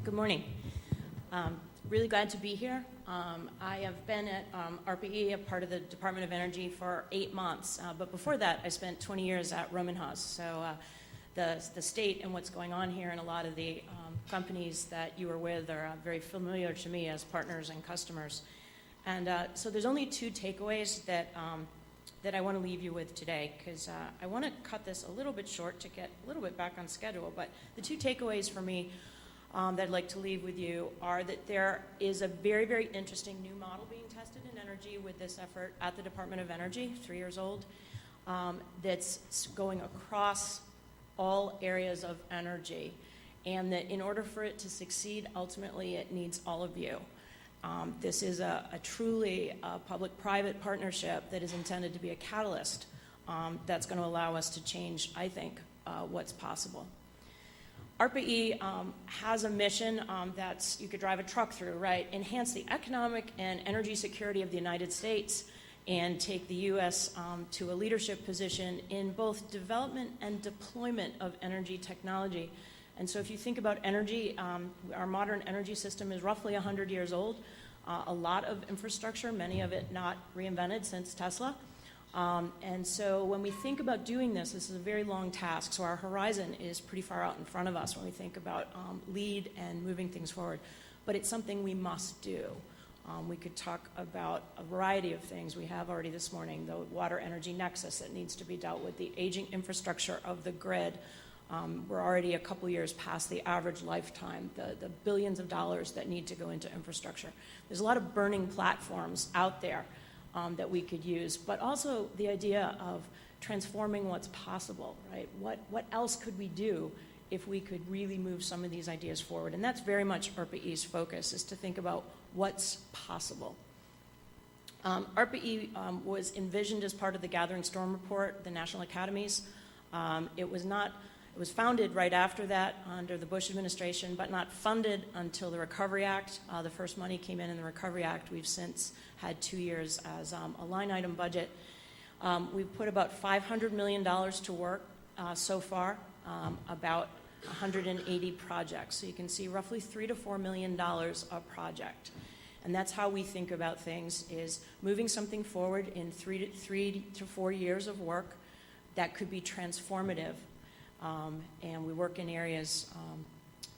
Good morning. Really glad to be here. I have been at ARPA, a part of the Department of Energy, for 8 months. But before that, I spent 20 years at Roman Haas. So the state and what's going on here and a lot of the companies that you are with are very familiar to me as partners and customers. And so there's only two takeaways that I want to leave you with today, because I want to cut this a little bit short to get a little bit back on schedule. But the two takeaways for me that I'd like to leave with you are that there is a very, very interesting new model being tested in energy with this effort at the Department of Energy, 3 years old, that's going across all areas of energy. And that in order for it to succeed, ultimately, it needs all of you. This is a truly public-private partnership that is intended to be a catalyst that's going to allow us to change, I think, what's possible. ARPA has a mission that's, you could drive a truck through, right? Enhance the economic and energy security of the United States and take the U.S. To a leadership position in both development and deployment of energy technology. And so if you think about energy, our modern energy system is roughly 100 years old. A lot of infrastructure, many of it not reinvented since Tesla. And so when we think about doing this is a very long task. So our horizon is pretty far out in front of us when we think about lead and moving things forward. But it's something we must do. We could talk about a variety of things. We have already this morning the water energy nexus that needs to be dealt with, the aging infrastructure of the grid. We're already a couple years past the average lifetime, the billions of dollars that need to go into infrastructure. There's a lot of burning platforms out there that we could use, but also the idea of transforming what's possible, right? What else could we do if we could really move some of these ideas forward? And that's very much ARPA-E's focus, is to think about what's possible. ARPA-E was envisioned as part of the Gathering Storm Report, the National Academies. It was founded right after that under the Bush administration, but not funded until the Recovery Act. The first money came in the Recovery Act. We've since had 2 years as a line item budget. We've put about $500 million to work so far, about 180 projects. So you can see roughly $3 to $4 million a project. And that's how we think about things, is moving something forward in 3 to 4 years of work that could be transformative. And we work in areas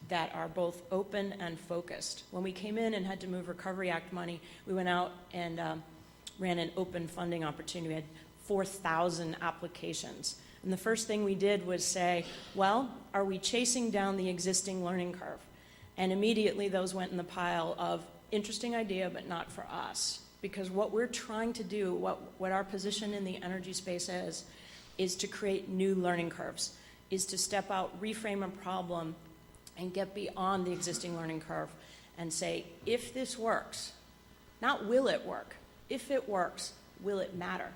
that are both open and focused. When we came in and had to move Recovery Act money, we went out and ran an open funding opportunity. We had 4,000 applications. And the first thing we did was say, well, are we chasing down the existing learning curve? And immediately those went in the pile of interesting idea, but not for us. Because what we're trying to do, what our position in the energy space is to create new learning curves, is to step out, reframe a problem, and get beyond the existing learning curve and say, if this works, not will it work, if it works, will it matter?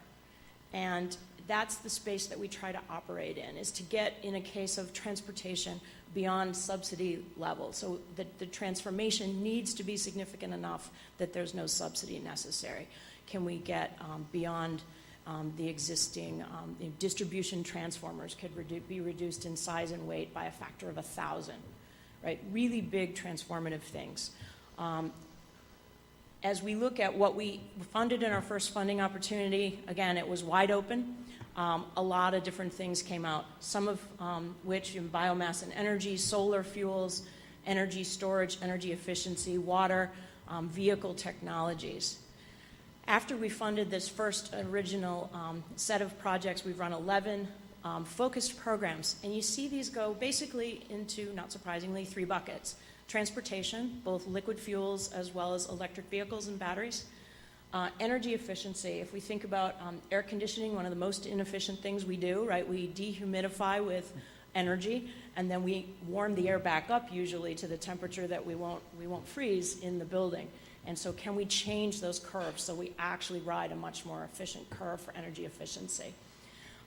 And that's the space that we try to operate in, is to get, in a case of transportation, beyond subsidy level. So the transformation needs to be significant enough that there's no subsidy necessary. Can we get beyond the existing distribution transformers could be reduced in size and weight by a factor of 1,000, right? Really big transformative things. As we look at what we funded in our first funding opportunity, again, it was wide open. A lot of different things came out, some of which in biomass and energy, solar fuels, energy storage, energy efficiency, water, vehicle technologies. After we funded this first original set of projects, we've run 11 focused programs. And you see these go basically into, not surprisingly, 3 buckets. Transportation, both liquid fuels as well as electric vehicles and batteries. Energy efficiency, if we think about air conditioning, one of the most inefficient things we do, right? We dehumidify with energy, and then we warm the air back up usually to the temperature that we won't freeze in the building. And so can we change those curves so we actually ride a much more efficient curve for energy efficiency?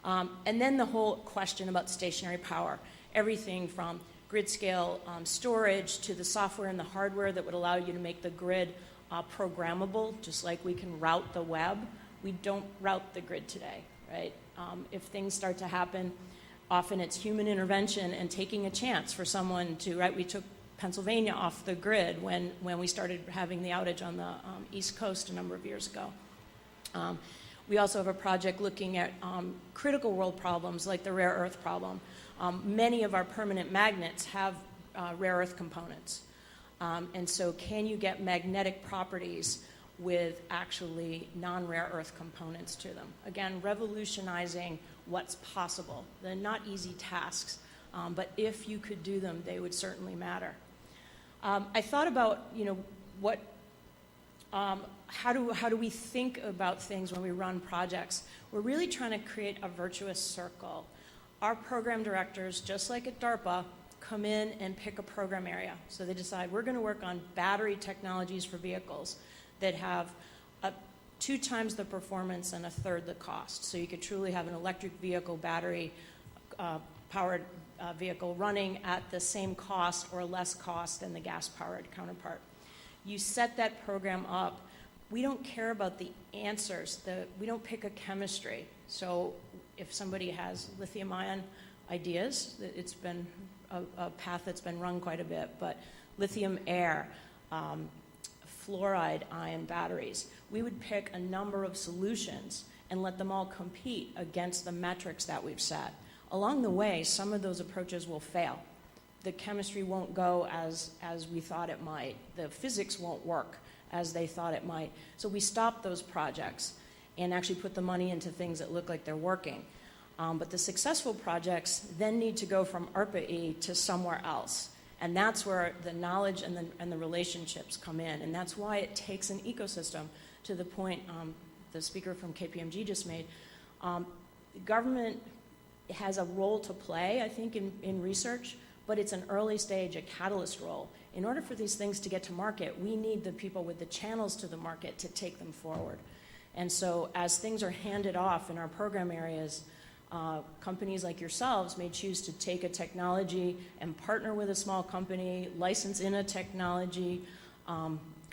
And then the whole question about stationary power, everything from grid scale storage to the software and the hardware that would allow you to make the grid programmable, just like we can route the web. We don't route the grid today, right? If things start to happen, often it's human intervention and taking a chance for someone to, right? We took Pennsylvania off the grid when we started having the outage on the East Coast a number of years ago. We also have a project looking at critical world problems like the rare earth problem. Many of our permanent magnets have rare earth components. And so can you get magnetic properties with actually non-rare earth components to them? Again, revolutionizing what's possible. They're not easy tasks, but if you could do them, they would certainly matter. I thought about, how do we think about things when we run projects? We're really trying to create a virtuous circle. Our program directors, just like at DARPA, come in and pick a program area. So they decide we're going to work on battery technologies for vehicles that have 2 times the performance and 1/3 the cost. So you could truly have an electric vehicle battery powered vehicle running at the same cost or less cost than the gas-powered counterpart. You set that program up. We don't care about the answers. We don't pick a chemistry. So if somebody has lithium-ion ideas, it's been a path that's been run quite a bit, but lithium air, fluoride ion batteries, we would pick a number of solutions and let them all compete against the metrics that we've set. Along the way, some of those approaches will fail. The chemistry won't go as we thought it might. The physics won't work as they thought it might. So we stop those projects and actually put the money into things that look like they're working. But the successful projects then need to go from ARPA-E to somewhere else. And that's where the knowledge and the relationships come in. And that's why it takes an ecosystem, to the point the speaker from KPMG just made. Government has a role to play, I think, in research, but it's an early stage, a catalyst role. In order for these things to get to market, we need the people with the channels to the market to take them forward. And so as things are handed off in our program areas, companies like yourselves may choose to take a technology and partner with a small company, license in a technology,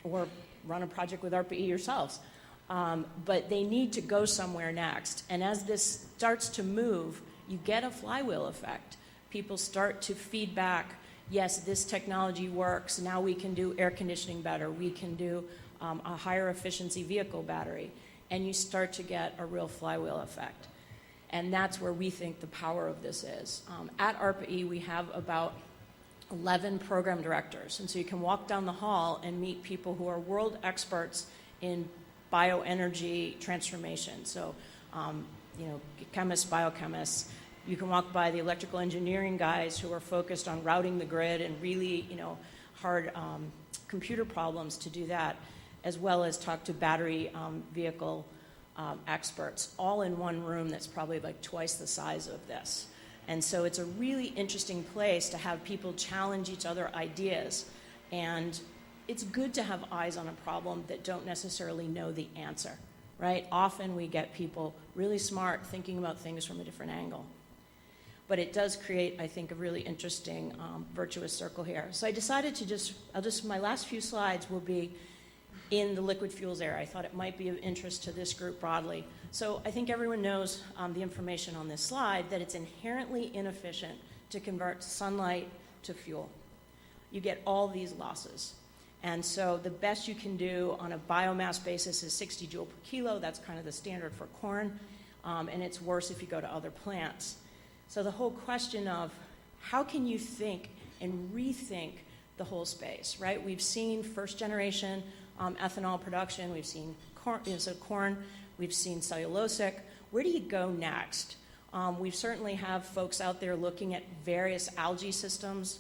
or run a project with ARPA-E yourselves. But they need to go somewhere next. And as this starts to move, you get a flywheel effect. People start to feed back, yes, this technology works, now we can do air conditioning better, we can do a higher efficiency vehicle battery, and you start to get a real flywheel effect. And that's where we think the power of this is. At ARPA-E, we have about 11 program directors, and so you can walk down the hall and meet people who are world experts in bioenergy transformation. So, chemists, biochemists. You can walk by the electrical engineering guys who are focused on routing the grid and really, hard computer problems to do that, as well as talk to battery vehicle experts, all in one room that's probably like twice the size of this. And so it's a really interesting place to have people challenge each other ideas. And it's good to have eyes on a problem that don't necessarily know the answer, right? Often we get people really smart thinking about things from a different angle. But it does create, I think, a really interesting virtuous circle here. So I decided to my last few slides will be in the liquid fuels area. I thought it might be of interest to this group broadly. So I think everyone knows the information on this slide, that it's inherently inefficient to convert sunlight to fuel. You get all these losses. And so the best you can do on a biomass basis is 60 joule per kilo. That's kind of the standard for corn. And it's worse if you go to other plants. So the whole question of how can you think and rethink the whole space, right? We've seen first generation ethanol production. We've seen corn. We've seen cellulosic. Where do you go next? We certainly have folks out there looking at various algae systems.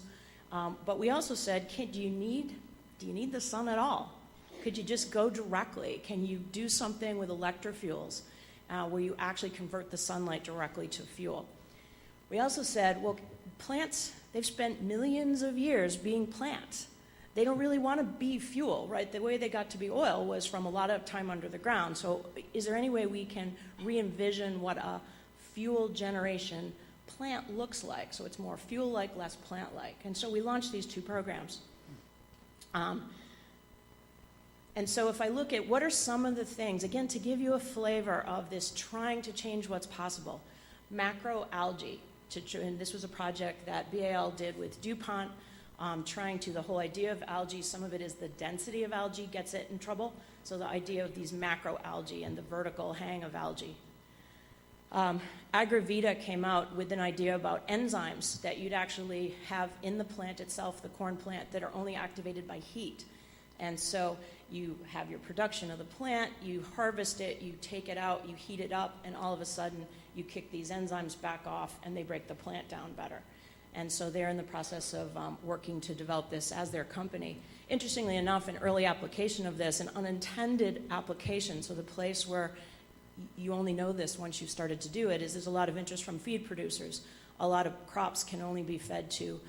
But we also said, do you need the sun at all? Could you just go directly? Can you do something with electrofuels where you actually convert the sunlight directly to fuel? We also said, well, plants, they've spent millions of years being plants. They don't really want to be fuel, right? The way they got to be oil was from a lot of time under the ground. So is there any way we can re-envision what a fuel generation plant looks like? So it's more fuel-like, less plant-like. And so we launched these 2 programs. And so if I look at what are some of the things, again, to give you a flavor of this trying to change what's possible, macroalgae, and this was a project that BAL did with DuPont the whole idea of algae, some of it is the density of algae gets it in trouble. So the idea of these macroalgae and the vertical hang of algae. Agravita came out with an idea about enzymes that you'd actually have in the plant itself, the corn plant, that are only activated by heat. And so you have your production of the plant, you harvest it, you take it out, you heat it up, and all of a sudden you kick these enzymes back off and they break the plant down better. And so they're in the process of working to develop this as their company. Interestingly enough, an early application of this, an unintended application, so the place where you only know this once you've started to do it, is there's a lot of interest from feed producers. A lot of crops can only be fed to,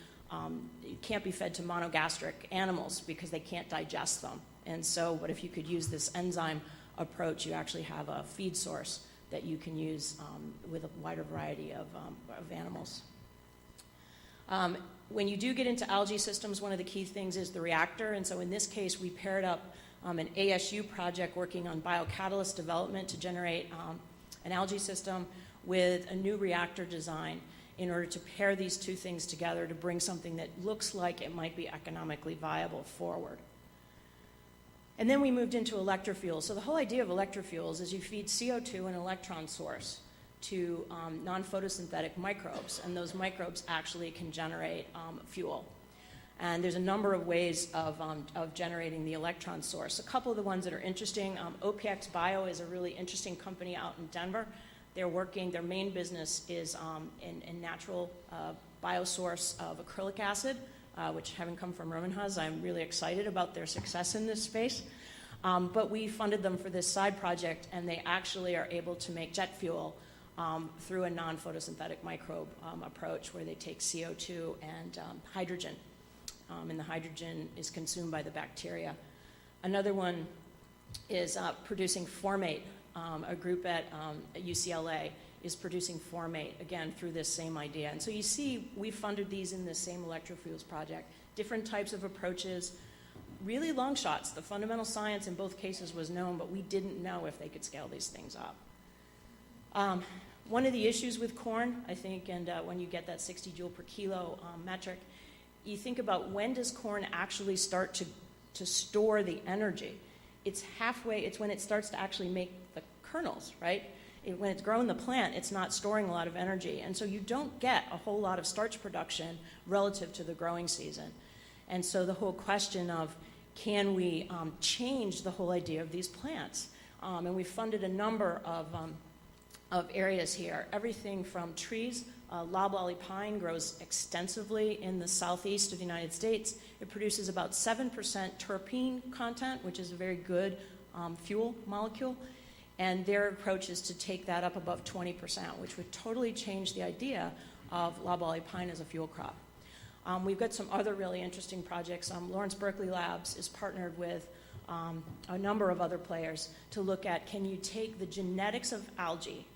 can't be fed to monogastric animals because they can't digest them. And so what if you could use this enzyme approach, you actually have a feed source that you can use with a wider variety of animals. When you do get into algae systems, one of the key things is the reactor. And so in this case, we paired up an ASU project working on biocatalyst development to generate an algae system with a new reactor design in order to pair these two things together to bring something that looks like it might be economically viable forward. And then we moved into electrofuels. So the whole idea of electrofuels is you feed CO2 an electron source to non-photosynthetic microbes, and those microbes actually can generate fuel. And there's a number of ways of generating the electron source. A couple of the ones that are interesting, OPX Bio is a really interesting company out in Denver. They're working, their main business is in natural biosource of acrylic acid, which having come from Romanhaus, I'm really excited about their success in this space. But we funded them for this side project, and they actually are able to make jet fuel through a non-photosynthetic microbe approach where they take CO2 and hydrogen. And the hydrogen is consumed by the bacteria. Another one is producing formate. A group at UCLA is producing formate, again, through this same idea. And so you see, we funded these in this same electrofuels project. Different types of approaches, really long shots. The fundamental science in both cases was known, but we didn't know if they could scale these things up. One of the issues with corn, I think, and when you get that 60 joule per kilo metric, you think about when does corn actually start to store the energy. It's halfway, it's when it starts to actually make the kernels, right? When it's growing the plant, it's not storing a lot of energy. And so you don't get a whole lot of starch production relative to the growing season. And so the whole question of can we change the whole idea of these plants? And we funded a number of areas here, everything from trees. Loblolly pine grows extensively in the southeast of the United States. It produces about 7% terpene content, which is a very good fuel molecule. And their approach is to take that up above 20%, which would totally change the idea of loblolly pine as a fuel crop. We've got some other really interesting projects. Lawrence Berkeley Labs is partnered with a number of other players to look at, can you take the genetics of algae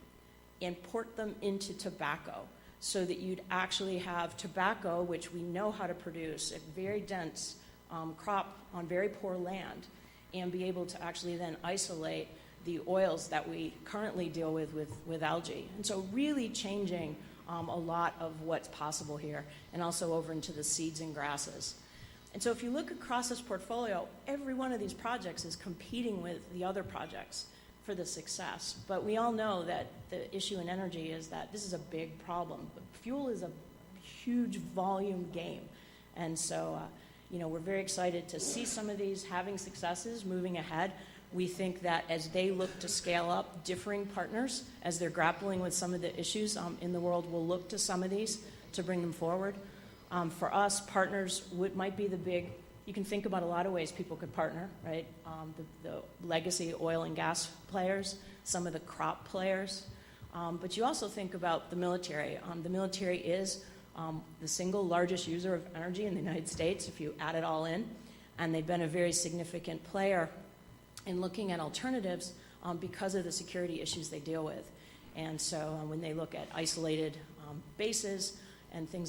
and port them into tobacco so that you'd actually have tobacco, which we know how to produce, a very dense crop on very poor land, and be able to actually then isolate the oils that we currently deal with algae. And so really changing a lot of what's possible here, and also over into the seeds and grasses. And so if you look across this portfolio, every one of these projects is competing with the other projects for the success. But we all know that the issue in energy is that this is a big problem. Fuel is a huge volume game. And so, we're very excited to see some of these having successes, moving ahead. We think that as they look to scale up, differing partners, as they're grappling with some of the issues in the world, will look to some of these to bring them forward. For us, partners might be the big, you can think about a lot of ways people could partner, right? The legacy oil and gas players, some of the crop players. But you also think about the military. The military is the single largest user of energy in the United States, if you add it all in. And they've been a very significant player in looking at alternatives because of the security issues they deal with. And so when they look at isolated bases and things